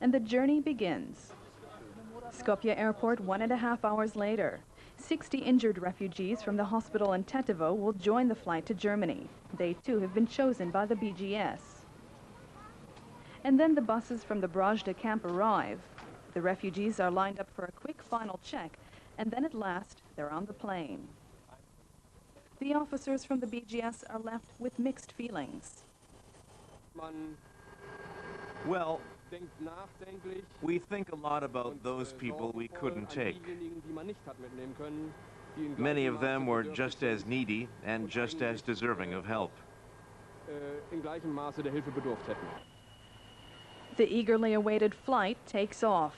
and the journey begins. Skopje airport 1.5 hours later. 60 injured refugees from the hospital in Tetovo will join the flight to Germany. They too have been chosen by the BGS. And then the buses from the Brazda camp arrive. The refugees are lined up for a quick final check, and then at last they're on the plane. The officers from the BGS are left with mixed feelings. Well, we think a lot about those people we couldn't take. Many of them were just as needy and just as deserving of help. The eagerly awaited flight takes off.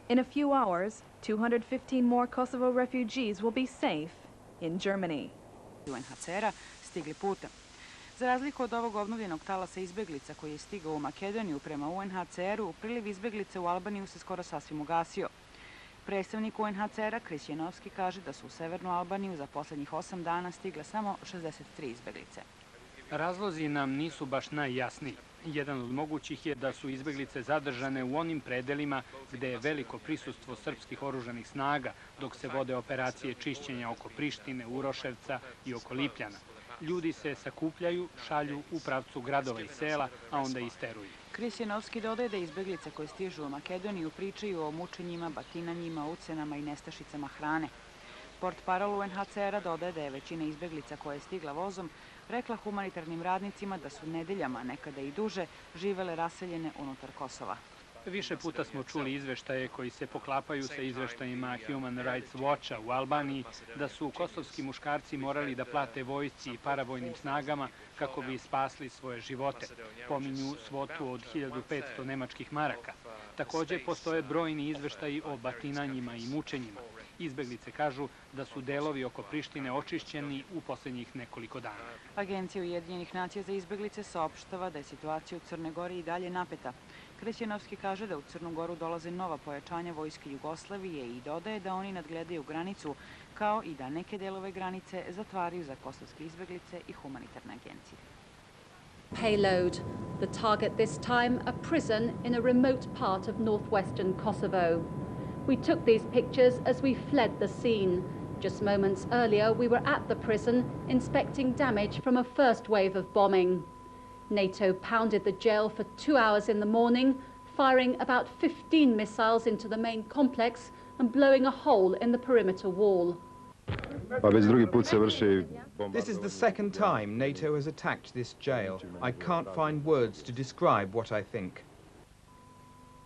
In a few hours, 215 more Kosovo refugees will be safe in Germany. UNHCR-a stigli putem. Za razliku od ovog obnovljenog talasa izbeglica koji je stigao u Makedoniju prema UNHCR-u, priliv izbeglica u Albaniju se skoro sasvim ugasio. Predstavnik UNHCR-a Krisjenovski kaže da su u severnu Albaniju za posljednjih 8 dana stigle samo 63 izbeglice. Razlozi nam nisu baš najjasniji. Jedan od mogućih je da su izbeglice zadržane u onim predelima gde je veliko prisustvo srpskih oružanih snaga, dok se vode operacije čišćenja oko Prištine, Uroševca i oko Lipljana. Ljudi se sakupljaju, šalju u pravcu gradova i sela, a onda isteruju. Krisjenovski dodaje da izbeglice koje stižu u Makedoniju pričaju o mučenjima, batinanjima, ucenama i nestašicama hrane. Portparol UNHCR-a dodaje da je većina izbeglica koja je stigla vozom rekla humanitarnim radnicima da su nedeljama, nekada i duže, živele raseljene unutar Kosova. Više puta smo čuli izveštaje koji se poklapaju sa izveštajima Human Rights Watcha u Albaniji da su kosovski muškarci morali da plate vojsci i paravojnim snagama kako bi spasli svoje živote. Pominju svotu od 1500 nemačkih maraka. Također postoje brojni izveštaji o batinanjima i mučenjima. Izbeglice kažu da su delovi oko Prištine očišćeni u posljednjih nekoliko dana. Agencija Ujedinjenih nacija za izbeglice saopštava da je situacija u Crnoj Gori i dalje napeta. Krisjenovski kaže da u Crnu Goru dolaze nova pojačanja vojske Jugoslavije i dodaje da oni nadgledaju granicu, kao i da neke delove granice zatvaraju za kosovske izbeglice i humanitarne agencije. Payload. The target this time, a prison in a remote part of northwestern Kosovo. We took these pictures as we fled the scene. Just moments earlier, we were at the prison inspecting damage from a first wave of bombing. NATO pounded the jail for 2 hours in the morning, firing about 15 missiles into the main complex and blowing a hole in the perimeter wall. This is the second time NATO has attacked this jail. I can't find words to describe what I think.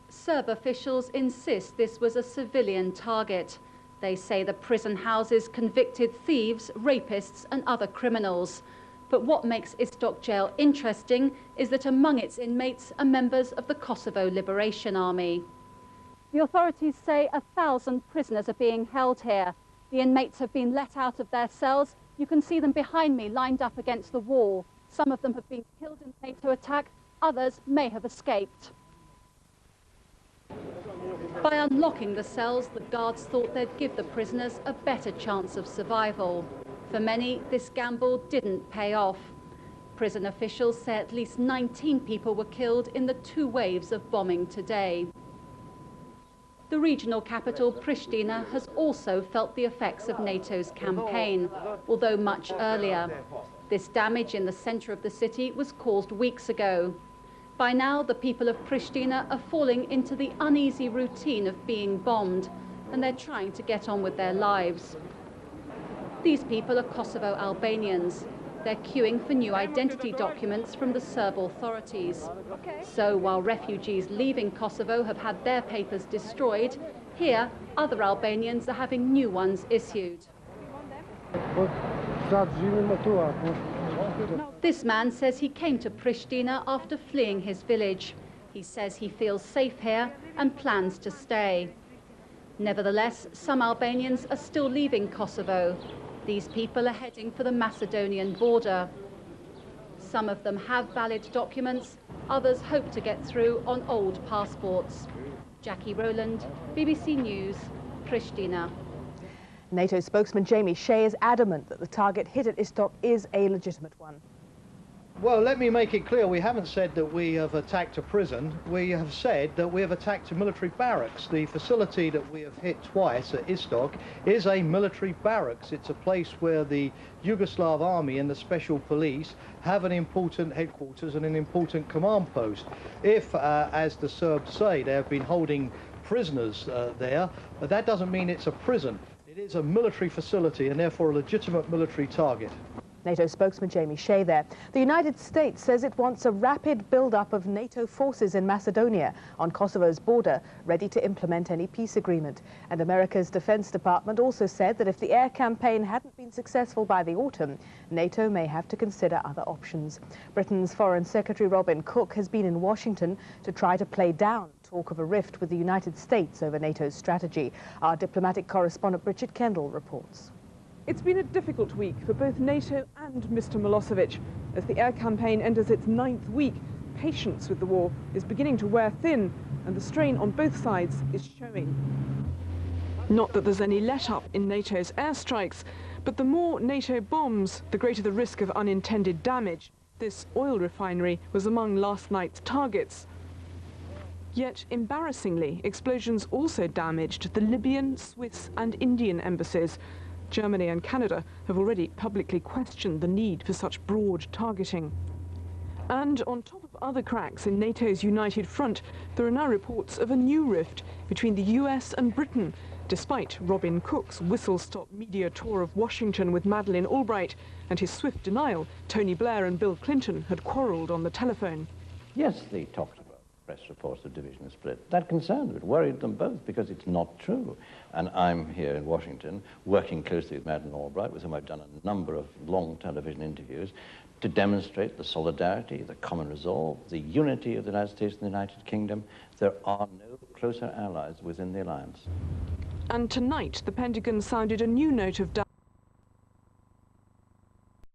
Serb officials insist this was a civilian target. They say the prison houses convicted thieves, rapists and other criminals. But what makes Istok jail interesting is that among its inmates are members of the Kosovo Liberation Army. The authorities say 1,000 prisoners are being held here. The inmates have been let out of their cells. You can see them behind me lined up against the wall. Some of them have been killed in the NATO attack, others may have escaped. By unlocking the cells, the guards thought they'd give the prisoners a better chance of survival. For many, this gamble didn't pay off. Prison officials say at least 19 people were killed in the 2 waves of bombing today. The regional capital, Pristina, has also felt the effects of NATO's campaign, although much earlier. This damage in the centre of the city was caused weeks ago. By now, the people of Pristina are falling into the uneasy routine of being bombed, and they're trying to get on with their lives. These people are Kosovo Albanians. They're queuing for new identity documents from the Serb authorities. So while refugees leaving Kosovo have had their papers destroyed, here other Albanians are having new ones issued. This man says he came to Pristina after fleeing his village. He says he feels safe here and plans to stay. Nevertheless, some Albanians are still leaving Kosovo. These people are heading for the Macedonian border. Some of them have valid documents, others hope to get through on old passports. Jackie Rowland, BBC News, Pristina. NATO spokesman Jamie Shea is adamant that the target hit at Istok is a legitimate one. Well, let me make it clear, we haven't said that we have attacked a prison. We have said that we have attacked a military barracks. The facility that we have hit twice at Istok is a military barracks. It's a place where the Yugoslav army and the special police have an important headquarters and an important command post. If, as the Serbs say, they have been holding prisoners there, that doesn't mean it's a prison. It is a military facility and therefore a legitimate military target. NATO spokesman Jamie Shea there. The United States says it wants a rapid build-up of NATO forces in Macedonia on Kosovo's border, ready to implement any peace agreement. And America's Defense Department also said that if the air campaign hadn't been successful by the autumn, NATO may have to consider other options. Britain's Foreign Secretary Robin Cook has been in Washington to try to play down talk of a rift with the United States over NATO's strategy. Our diplomatic correspondent Richard Kendall reports. It's been a difficult week for both NATO and Mr. Milosevic. As the air campaign enters its 9th week, patience with the war is beginning to wear thin, and the strain on both sides is showing. Not that there's any let-up in NATO's airstrikes, but the more NATO bombs, the greater the risk of unintended damage. This oil refinery was among last night's targets. Yet, embarrassingly, explosions also damaged the Libyan, Swiss and Indian embassies. Germany and Canada have already publicly questioned the need for such broad targeting. And on top of other cracks in NATO's united front, there are now reports of a new rift between the US and Britain, despite Robin Cook's whistle-stop media tour of Washington with Madeleine Albright and his swift denial Tony Blair and Bill Clinton had quarrelled on the telephone. Yes, they talked about press reports of division and split. That concerned them, worried them both, because it's not true. And I'm here in Washington, working closely with Madeleine Albright, with whom I've done a number of long television interviews, to demonstrate the solidarity, the common resolve, the unity of the United States and the United Kingdom. There are no closer allies within the alliance. And tonight, the Pentagon sounded a new note of doubt.